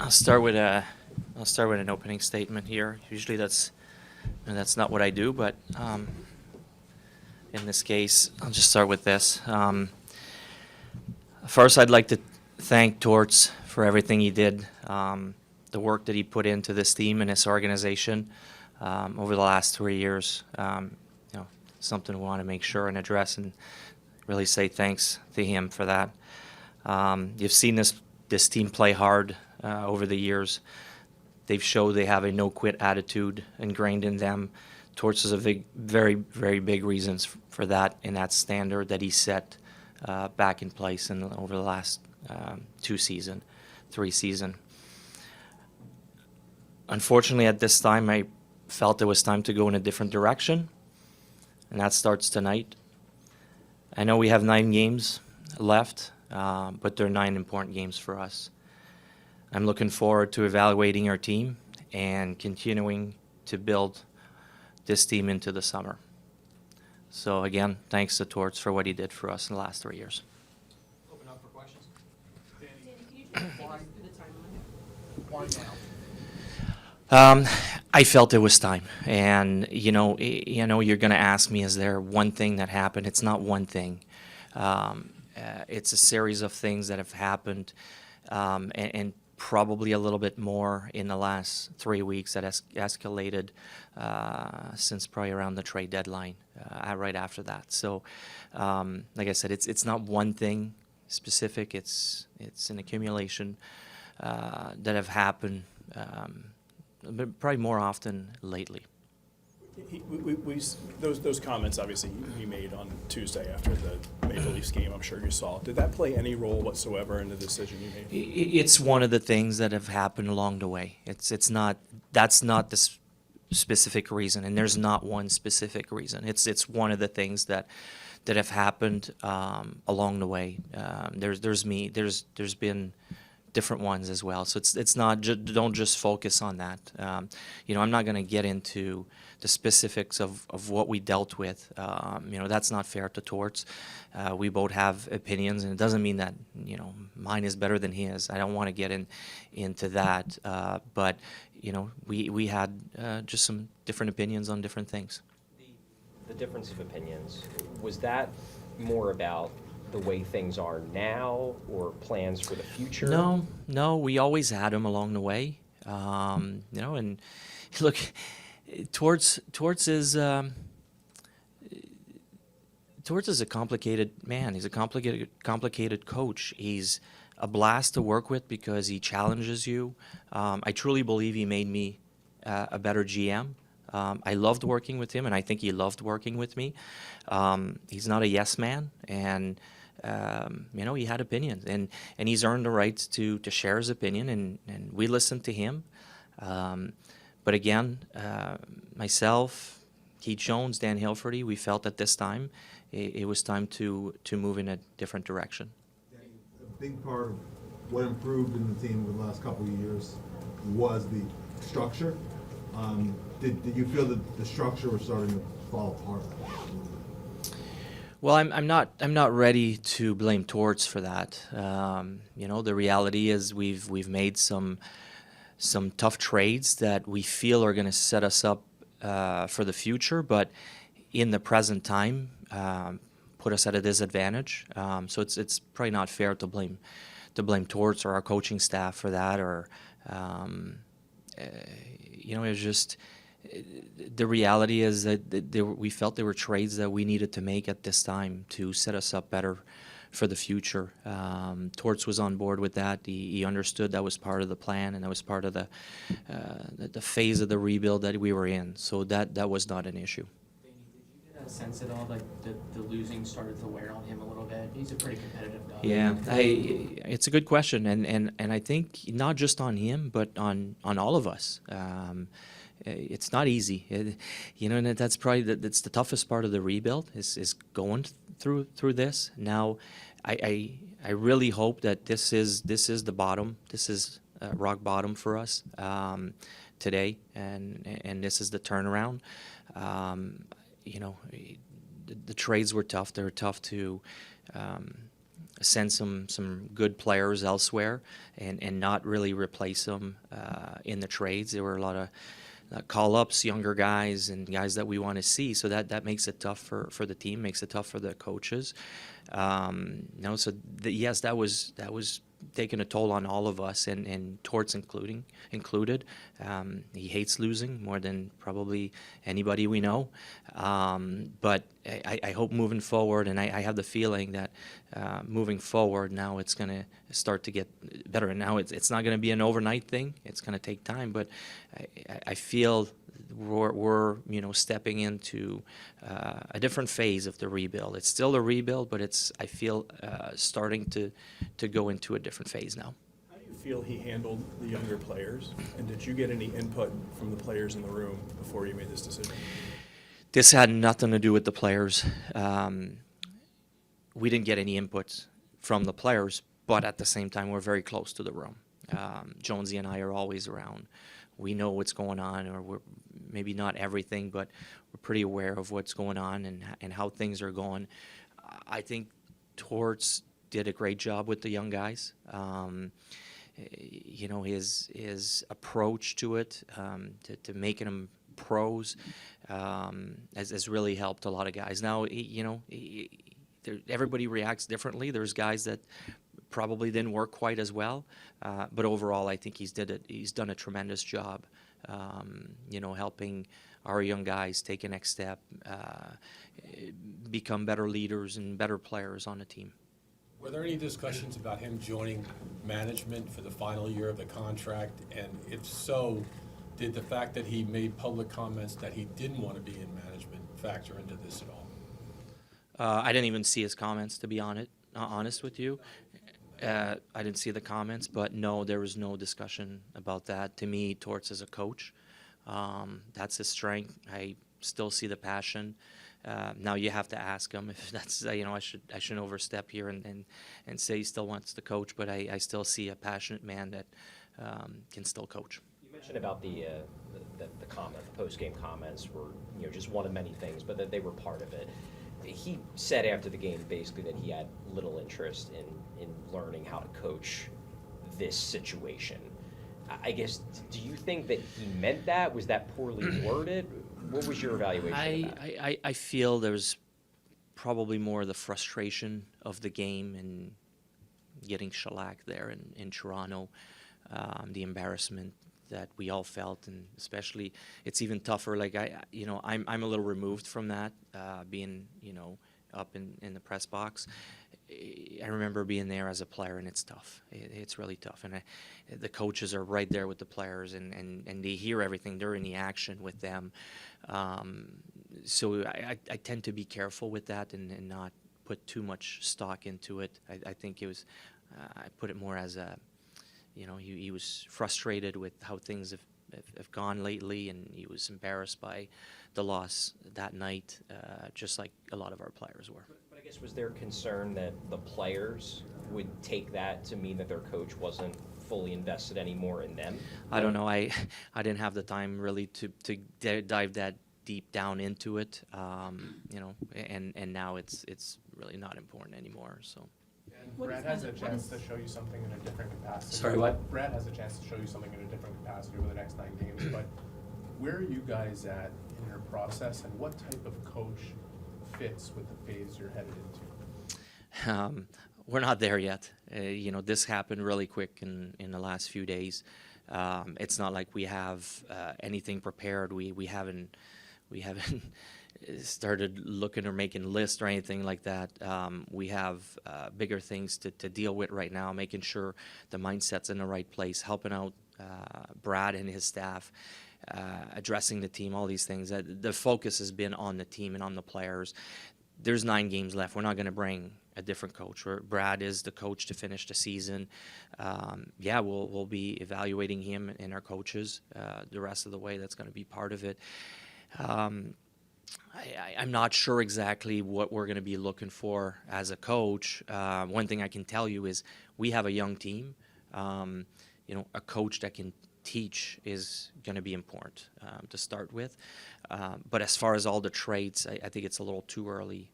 I'll start with an opening statement here. Usually that's not what I do, but in this case, I'll just start with this. First, I'd like to thank Torts for everything he did, the work that he put into this team and this organization over the last 3 years. Something we want to make sure and address, and really say thanks to him for that. You've seen this team play hard over the years. They've showed they have a no-quit attitude ingrained in them. Torts is a very, very big reasons for that, and that standard that he set back in place over the last 3 seasons. Unfortunately, at this time, I felt it was time to go in a different direction, and that starts tonight. I know we have 9 games left, but they're 9 important games for us. I'm looking forward to evaluating our team and continuing to build this team into the summer. So again, thanks to Torts for what he did for us in the last 3 years. Open up for questions. Danny, can you just take us through the timeline? Why now? I felt it was time, and you're going to ask me, is there one thing that happened? It's not one thing. It's a series of things that have happened, and probably a little bit more in the last 3 weeks that has escalated since probably around the trade deadline, right after that. So, like I said, it's not one thing specific. It's an accumulation that have happened, but probably more often lately. Those comments, obviously, you made on Tuesday after the Maple Leafs game, I'm sure you saw. Did that play any role whatsoever in the decision you made? It's one of the things that have happened along the way. That's not the specific reason, and there's not one specific reason. It's one of the things that have happened along the way. There's been different ones as well. So it's not don't just focus on that. I'm not going to get into the specifics of what we dealt with. That's not fair to Torts. We both have opinions, and it doesn't mean that mine is better than his. I don't want to get into that. But we had just some different opinions on different things. The difference of opinions, was that more about the way things are now or plans for the future? No, we always had them along the way. And look, Torts is a complicated man. He's a complicated coach. He's a blast to work with because he challenges you. I truly believe he made me a better GM. I loved working with him, and I think he loved working with me. He's not a yes man, and he had opinions, and he's earned the right to share his opinion, and we listened to him. But again, myself, Keith Jones, Dan Hilferty, we felt at this time it was time to move in a different direction. A big part of what improved in the team over the last couple of years was the structure. Did you feel that the structure was starting to fall apart? Well, I'm not ready to blame Torts for that. The reality is we've made some tough trades that we feel are going to set us up for the future, but in the present time put us at a disadvantage. So it's probably not fair to blame Torts or our coaching staff for that, or it's just. The reality is that we felt there were trades that we needed to make at this time to set us up better for the future. Torts was on board with that. He understood that was part of the plan, and that was part of the phase of the rebuild that we were in. So that was not an issue. Danny, did you get a sense at all that the losing started to wear on him a little bit? He's a pretty competitive guy. Yeah, it's a good question, and I think not just on him, but on all of us. It's not easy, and that's probably that's the toughest part of the rebuild is going through this. Now, I really hope that this is the bottom. This is rock bottom for us today, and this is the turnaround. The trades were tough. They were tough to send some good players elsewhere and not really replace them in the trades. There were a lot of call-ups, younger guys, and guys that we want to see. So that makes it tough for the team, makes it tough for the coaches. So yes, that was taking a toll on all of us, and Torts included. He hates losing more than probably anybody we know. But I hope moving forward, and I have the feeling that moving forward now it's going to start to get better. And now it's not going to be an overnight thing. It's going to take time. But I feel we're stepping into a different phase of the rebuild. It's still a rebuild, but I feel starting to go into a different phase now. How do you feel he handled the younger players? And did you get any input from the players in the room before you made this decision? This had nothing to do with the players. We didn't get any input from the players, but at the same time, we're very close to the room. Jonesy and I are always around. We know what's going on, or we're maybe not everything, but we're pretty aware of what's going on and how things are going. I think Torts did a great job with the young guys. His approach to it, to making them pros, has really helped a lot of guys. Now, everybody reacts differently. There's guys that probably didn't work quite as well, but overall, I think he's done a tremendous job, helping our young guys take a next step, become better leaders and better players on the team. Were there any discussions about him joining management for the final year of the contract? And if so, did the fact that he made public comments that he didn't want to be in management factor into this at all? I didn't even see his comments, to be honest with you. I didn't see the comments, but no, there was no discussion about that. To me, Torts is a coach. That's his strength. I still see the passion. Now you have to ask him if that's, I shouldn't overstep here and say he still wants to coach, but I still see a passionate man that can still coach. You mentioned about the post-game comments were just one of many things, but that they were part of it. He said after the game basically that he had little interest in learning how to coach this situation. I guess, do you think that he meant that? Was that poorly worded? What was your evaluation of that? I feel there's probably more the frustration of the game and getting shellacked there in Toronto, the embarrassment that we all felt, and especially it's even tougher. Like I'm a little removed from that, being up in the press box. I remember being there as a player, and it's tough. It's really tough, and the coaches are right there with the players, and they hear everything. They're in the action with them, so I tend to be careful with that and not put too much stock into it. I think it was I put it more as a he was frustrated with how things have gone lately, and he was embarrassed by the loss that night, just like a lot of our players were. But I guess, was there concern that the players would take that to mean that their coach wasn't fully invested anymore in them? I don't know. I didn't have the time really to dive that deep down into it, and now it's really not important anymore. So. Brad has a chance to show you something in a different capacity. Sorry, what? Brad has a chance to show you something in a different capacity over the next 9 games, but where are you guys at in your process, and what type of coach fits with the phase you're headed into? We're not there yet. This happened really quick in the last few days. It's not like we have anything prepared. We haven't started looking or making lists or anything like that. We have bigger things to deal with right now, making sure the mindset's in the right place, helping out Brad and his staff, addressing the team, all these things. The focus has been on the team and on the players. There's 9 games left. We're not going to bring a different coach. Brad is the coach to finish the season. We'll be evaluating him and our coaches the rest of the way. That's going to be part of it. I'm not sure exactly what we're going to be looking for as a coach. One thing I can tell you is we have a young team. A coach that can teach is going to be important to start with. But as far as all the traits, I think it's a little too early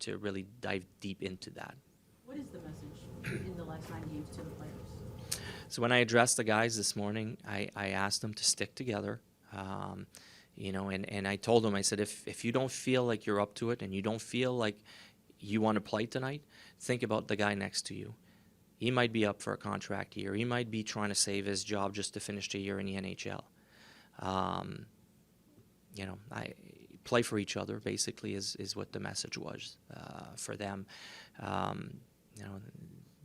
to really dive deep into that. What is the message in the last 9 games to the players? So when I addressed the guys this morning, I asked them to stick together. And I told them, I said, if you don't feel like you're up to it and you don't feel like you want to play tonight, think about the guy next to you. He might be up for a contract year. He might be trying to save his job just to finish the year in the NHL. I play for each other, basically, is what the message was for them.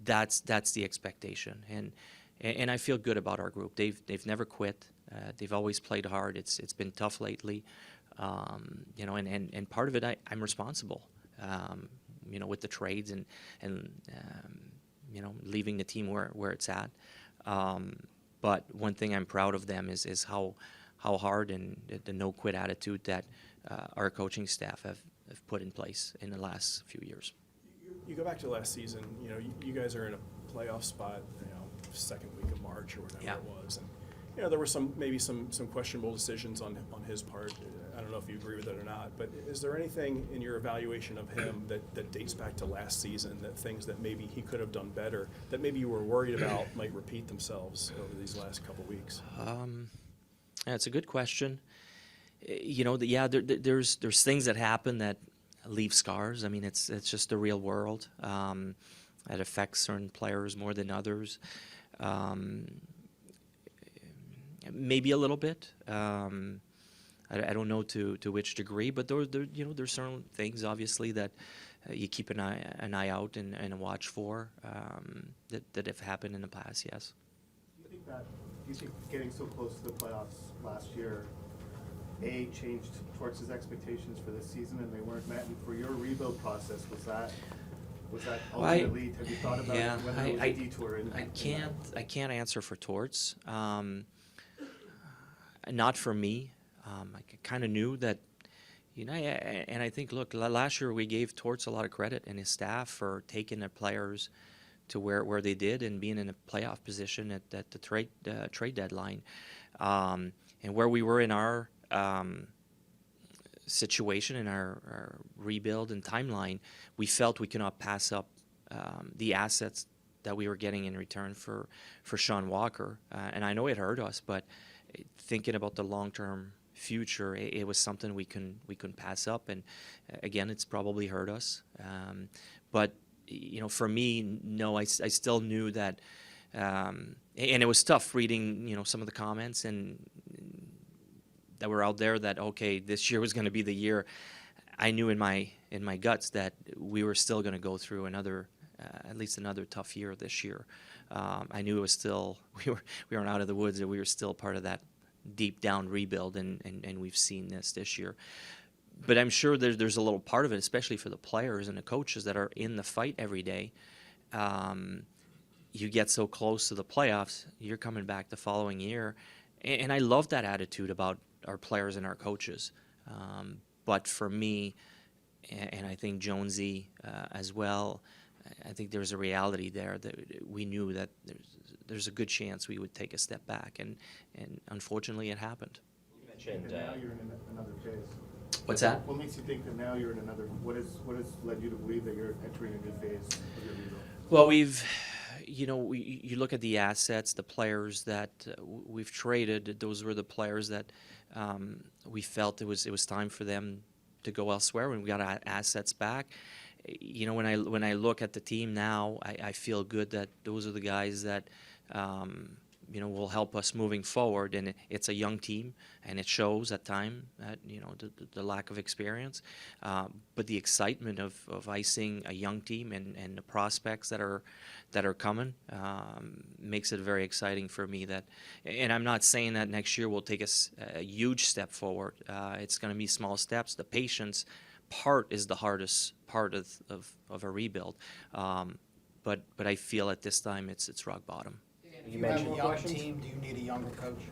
That's the expectation, and I feel good about our group. They've never quit. They've always played hard. It's been tough lately, and part of it I'm responsible. With the trades and leaving the team where it's at. But one thing I'm proud of them is how hard and the no quit attitude that our coaching staff have put in place in the last few years. You go back to last season, you guys are in a playoff spot, second week of March or whatever Yeah. it was. And there were maybe some questionable decisions on his part. I don't know if you agree with it or not, but is there anything in your evaluation of him that dates back to last season, that things that maybe he could have done better, that maybe you were worried about might repeat themselves over these last couple weeks? That's a good question. There's things that happen that leave scars. I mean, it's just the real world. That affects certain players more than others. Maybe a little bit. I don't know to which degree, but there's certain things obviously that you keep an eye out and watch for that have happened in the past. Yes. Do you think getting so close to the playoffs last year, changed Torts' expectations for this season and they weren't met? And for your rebuild process, was that ultimately? Have you thought about whether it was a detour? I can't answer for Torts. Not for me. I kind of knew that, and I think, look, last year we gave Torts a lot of credit and his staff for taking their players to where they did and being in a playoff position at the trade deadline. And where we were in our situation, in our rebuild and timeline, we felt we could not pass up the assets that we were getting in return for Sean Walker. And I know it hurt us, but thinking about the long-term future, it was something we couldn't pass up. And again, it's probably hurt us. But for me, no, I still knew that, and it was tough reading some of the comments and that were out there that this year was going to be the year. I knew in my guts that we were still going to go through at least another tough year this year. I knew it was still we weren't out of the woods, that we were still part of that deep down rebuild, and we've seen this year. But I'm sure there's a little part of it, especially for the players and the coaches that are in the fight every day. You get so close to the playoffs, you're coming back the following year, and I love that attitude about our players and our coaches. But for me, and I think Jonesy as well, I think there's a reality there that we knew that there's a good chance we would take a step back, and unfortunately it happened. You mentioned. And now you're in another phase. What's that? What makes you think that now you're in another? What has led you to believe that you're entering a new phase of your rebuild? Well, you look at the assets, the players that we've traded. Those were the players that we felt it was time for them to go elsewhere, and we got our assets back. When I look at the team now, I feel good that those are the guys that will help us moving forward. And it's a young team, and it shows at time that the lack of experience, but the excitement of icing a young team and the prospects that are coming makes it very exciting for me. And I'm not saying that next year we'll take a huge step forward. It's going to be small steps. The patience part is the hardest part of a rebuild, but I feel at this time it's rock bottom. If you have a young team, do you need a younger coach?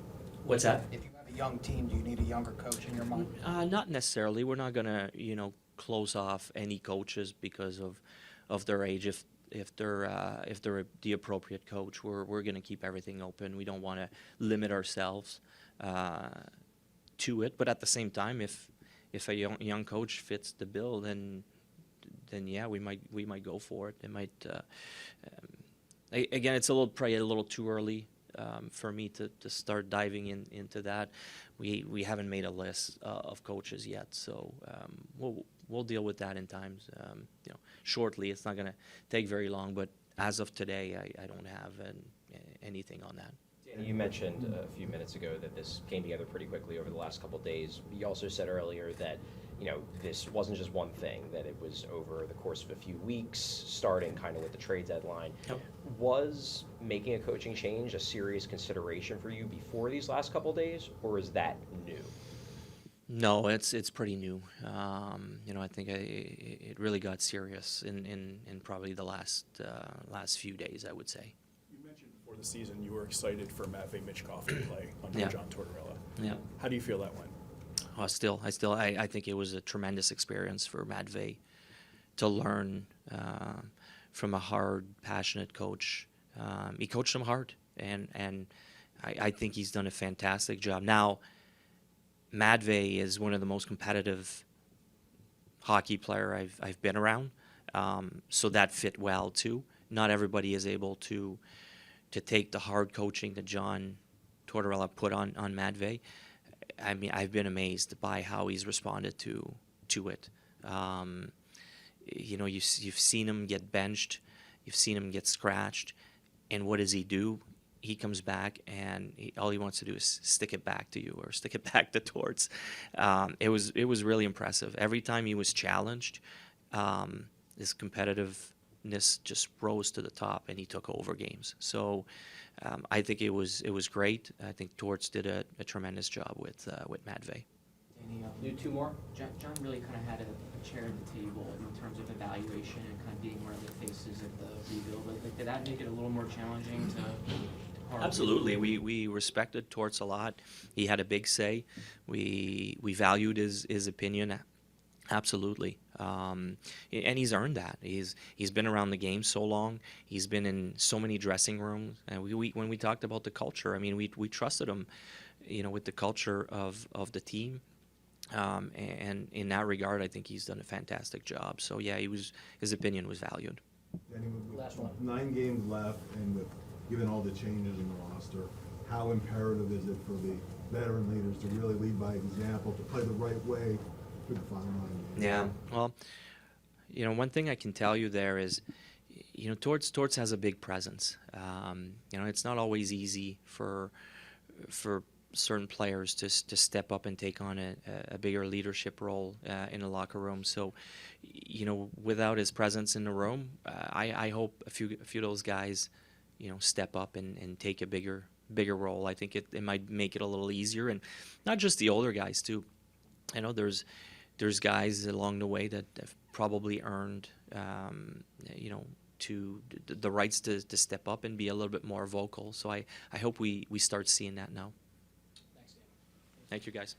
What's that? If you have a young team, do you need a younger coach in your mind? Not necessarily. We're not gonna close off any coaches because of their age. If they're the appropriate coach, we're gonna keep everything open. We don't want to limit ourselves to it, but at the same time, if a young coach fits the bill, then then yeah, we might go for it. It might. Again, it's probably a little too early for me to start diving into that. We haven't made a list of coaches yet, so we'll deal with that in times. Shortly. It's not going to take very long, but as of today, I don't have anything on that. Danny, you mentioned a few minutes ago that this came together pretty quickly over the last couple of days. You also said earlier that this wasn't just one thing, that it was over the course of a few weeks, starting kind of with the trade deadline. Yep. Was making a coaching change a serious consideration for you before these last couple of days, or is that new? No, it's pretty new. I think it really got serious in probably the last few days, I would say. You mentioned before the season you were excited for Matvei Michkov to play under Yeah. John Tortorella. Yeah. How do you feel that went? I think it was a tremendous experience for Matvei to learn from a hard, passionate coach. He coached him hard, and I think he's done a fantastic job. Now, Matvei is one of the most competitive hockey player I've been around, so that fit well too. Not everybody is able to take the hard coaching that John Tortorella put on Matvei. I mean, I've been amazed by how he's responded to it. You've seen him get benched, you've seen him get scratched, and what does he do? He comes back and all he wants to do is stick it back to you or stick it back to Torts. It was really impressive. Every time he was challenged, his competitiveness just rose to the top, and he took over games. So I think it was great. I think Torts did a tremendous job with Matvei. Danny, I'll do two more. John really kind of had a chair at the table in terms of evaluation and kind of being one of the faces of the rebuild. Like, did that make it a little more challenging to Absolutely. We respected Torts a lot. He had a big say. We valued his opinion. Absolutely. And he's earned that. He's been around the game so long. He's been in so many dressing rooms. And when we talked about the culture, I mean, we trusted him, with the culture of the team. And in that regard, I think he's done a fantastic job. So yeah, his opinion was valued. Danny, with Last one. 9 games left, and given all the changes in the roster, how imperative is it for the veteran leaders to really lead by example, to play the right way for the final 9 games? Yeah. Well, one thing I can tell you there is, Torts has a big presence. It's not always easy for certain players to step up and take on a bigger leadership role in the locker room. So, without his presence in the room, I hope a few of those guys, step up and take a bigger role. I think it might make it a little easier, and not just the older guys too. I know there's guys along the way that have probably earned, to the rights to step up and be a little bit more vocal. So I hope we start seeing that now. Thanks, Danny. Thank you, guys.